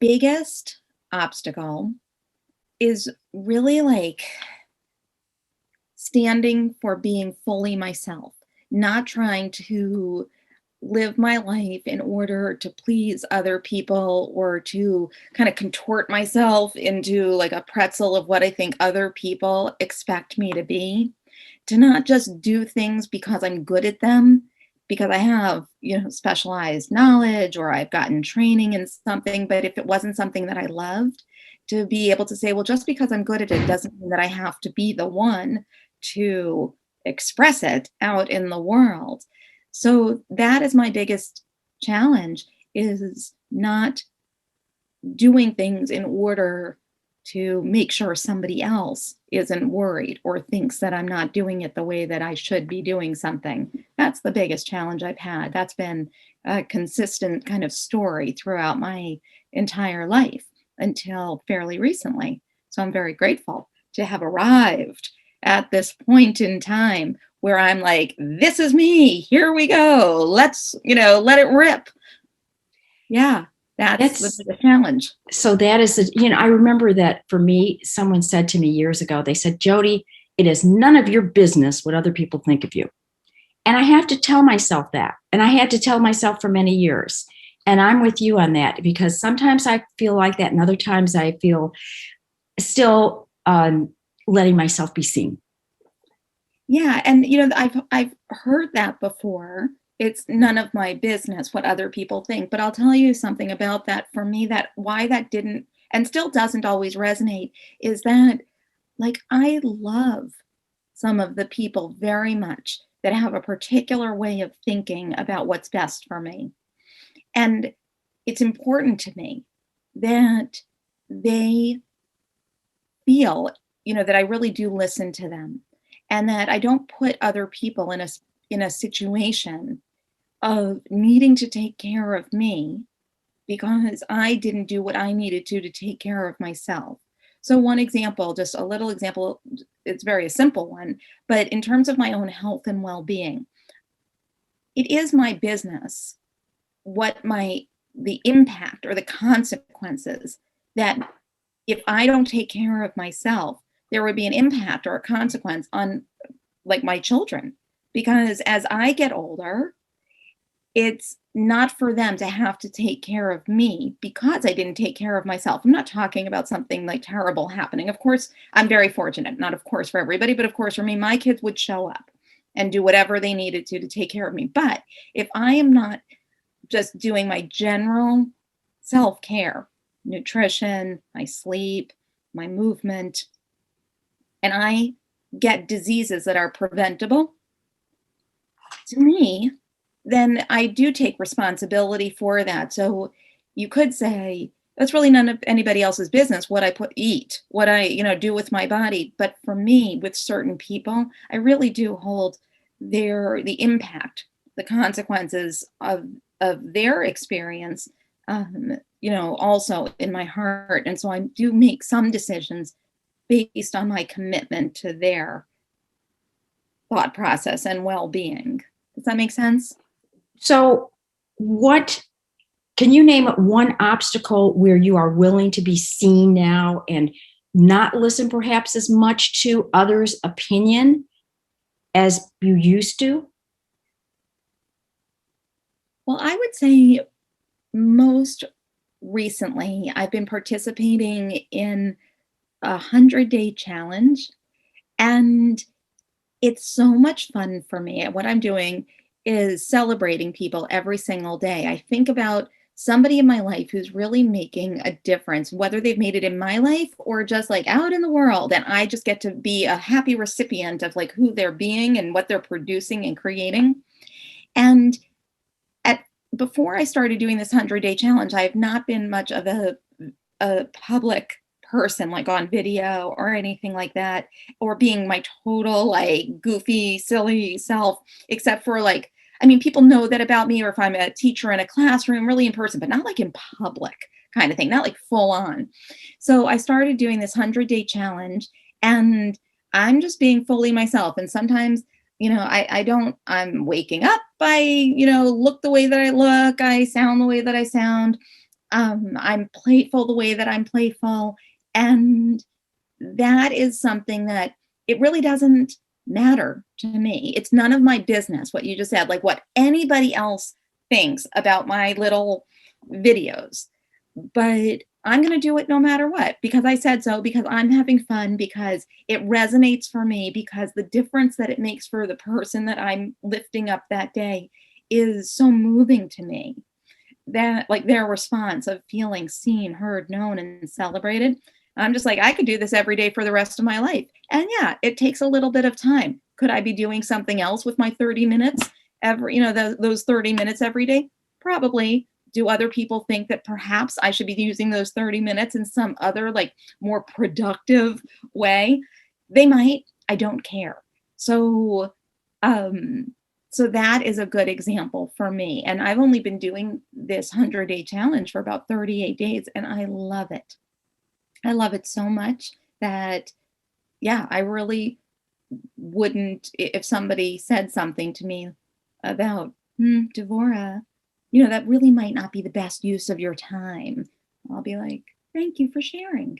biggest obstacle is really like standing for being fully myself, not trying to live my life in order to please other people or to kind of contort myself into like a pretzel of what I think other people expect me to be, to not just do things because I'm good at them, because I have, specialized knowledge or I've gotten training in something, but if it wasn't something that I loved, to be able to say, well, just because I'm good at it doesn't mean that I have to be the one to express it out in the world. So that is my biggest challenge, is not doing things in order to make sure somebody else isn't worried or thinks that I'm not doing it the way that I should be doing something. That's the biggest challenge I've had. That's been a consistent kind of story throughout my entire life until fairly recently. So I'm very grateful to have arrived at this point in time where I'm like, this is me. Here we go. Let's, let it rip. Yeah. That's the challenge. So that is, I remember that for me, someone said to me years ago, they said, Jody, it is none of your business what other people think of you. And I have to tell myself that. And I had to tell myself for many years. And I'm with you on that, because sometimes I feel like that. And other times I feel still letting myself be seen. Yeah. And, I've heard that before. It's none of my business what other people think. But I'll tell you something about that. For me, that why that didn't and still doesn't always resonate is that, like, I love some of the people very much that have a particular way of thinking about what's best for me. And it's important to me that they feel, that I really do listen to them, and that I don't put other people in a situation of needing to take care of me because I didn't do what I needed to take care of myself. So one example, just a little example, it's very a simple one, but in terms of my own health and well-being, it is my business what the impact or the consequences that if I don't take care of myself, there would be an impact or a consequence on like my children. Because as I get older, it's not for them to have to take care of me because I didn't take care of myself. I'm not talking about something like terrible happening. Of course, I'm very fortunate, not of course for everybody, but of course for me, my kids would show up and do whatever they needed to take care of me. But if I am not just doing my general self-care, nutrition, my sleep, my movement, and I get diseases that are preventable, to me, then I do take responsibility for that. So you could say, that's really none of anybody else's business what I eat, what I, do with my body. But for me, with certain people, I really do hold the impact, the consequences of their experience, also in my heart. And so I do make some decisions based on my commitment to their thought process and well-being. Does that make sense? So can you name one obstacle where you are willing to be seen now and not listen perhaps as much to others' opinion as you used to? Well, I would say most recently, I've been participating in a 100-day challenge, and it's so much fun for me. And what I'm doing is celebrating people every single day. I think about somebody in my life who's really making a difference, whether they've made it in my life or just like out in the world. And I just get to be a happy recipient of like who they're being and what they're producing and creating. And before I started doing this 100-day challenge, I have not been much of a public person, like on video or anything like that, or being my total like goofy, silly self, except for like, people know that about me, or if I'm a teacher in a classroom, really in person, but not like in public kind of thing, not like full on. So I started doing this 100-day challenge, and I'm just being fully myself. And sometimes, I'm waking up, I, look the way that I look, I sound the way that I sound. I'm playful the way that I'm playful, and that is something that it really doesn't matter to me. It's none of my business what you just said, like what anybody else thinks about my little videos. But I'm going to do it no matter what because I said so, because I'm having fun, because it resonates for me, because the difference that it makes for the person that I'm lifting up that day is so moving to me, that like their response of feeling seen, heard, known, and celebrated. I'm just like, I could do this every day for the rest of my life. And yeah, it takes a little bit of time. Could I be doing something else with my 30 minutes every, those 30 minutes every day? Probably. Do other people think that perhaps I should be using those 30 minutes in some other, like, more productive way? They might. I don't care. So, um, so that is a good example for me. And I've only been doing this 100-day challenge for about 38 days, and I love it. I love it so much that, yeah, I really wouldn't, if somebody said something to me about, Devora, that really might not be the best use of your time. I'll be like, thank you for sharing.